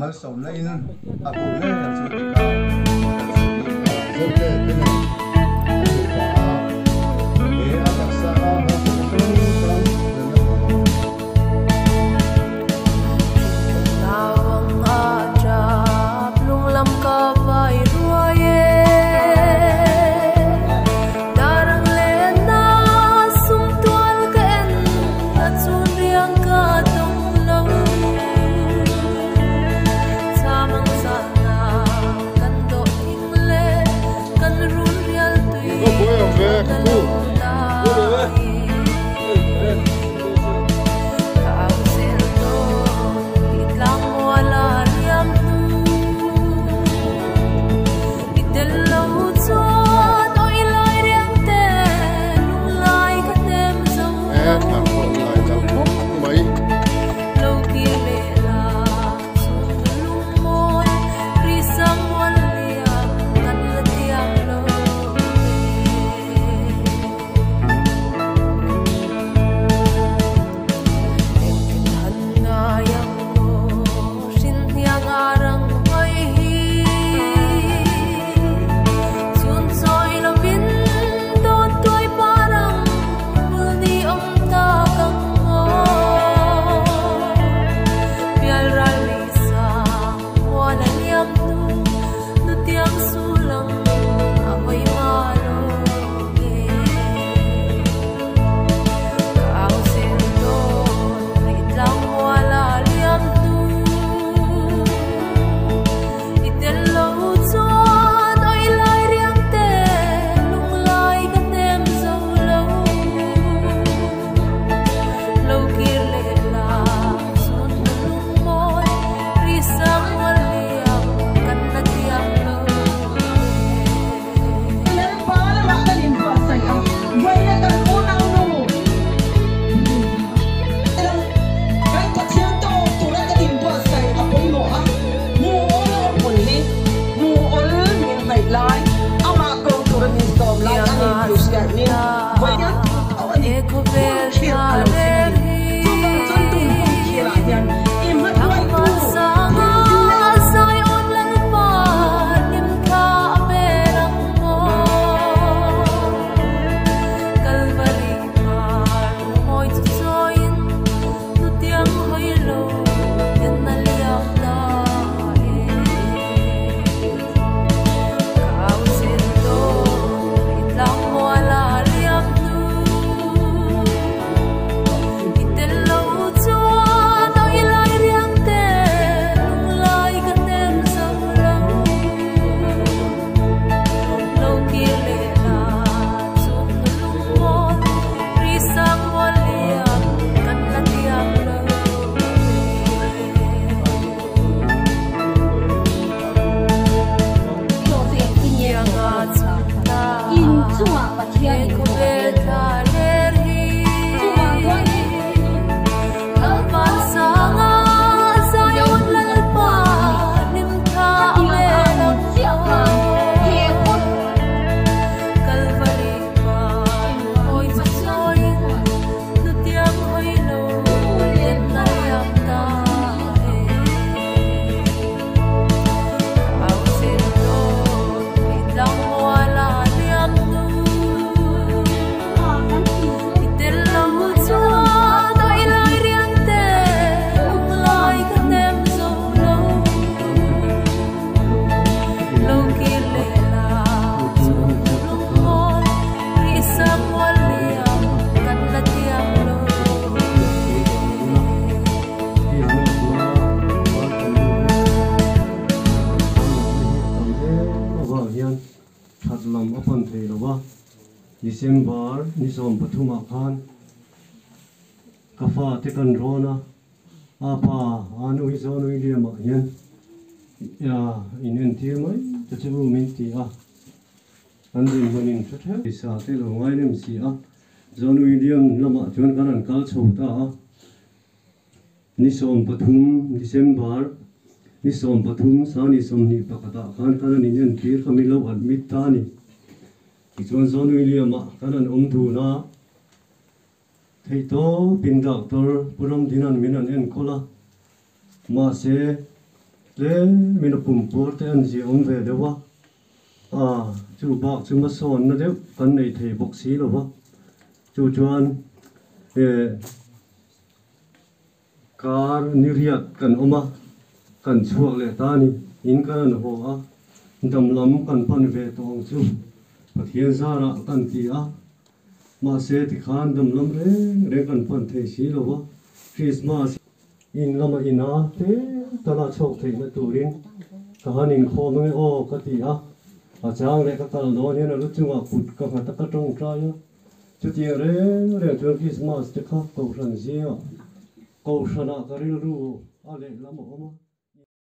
mal sau na in a ko ne kan su ka so ke ne e a ka sa ha Samang sa lam upon the lova December nisom pathuma khan kafa tekan rona apa anu isonu idia ma yan ya inen ti mai ta chu min ti a andin manin thatha isa te lo ngai nem si a zonu idiam lama chon kanan kal chhota a nisom pathum December nisom pathum sa nisom ni pakata khan kanan inen tir kamilo admit ta ni ichon zonu idiam ma kanan thu na thei to pin doctor puram dinan minan en kola ma se le min pum por te an ji ve dewa chu ba chu ma son na de kan nei thei bok si lo wa chu chuan kar niriat kan oma kan chuak le ta ni in kan ho a dam lam kan pan ve tong chu pathian zara kan ti a ma se ti khan dam lam re kan pan thei si lo wa Christmas in lama ina te tala chok thei na turin kahanin khom nge o ka ti a chang le ka kal do ne na lu chunga put ka ha ta ka tong tra ya chu ti re chu Christmas te kha ko ran zia ko shana ka ri ru a le lama oma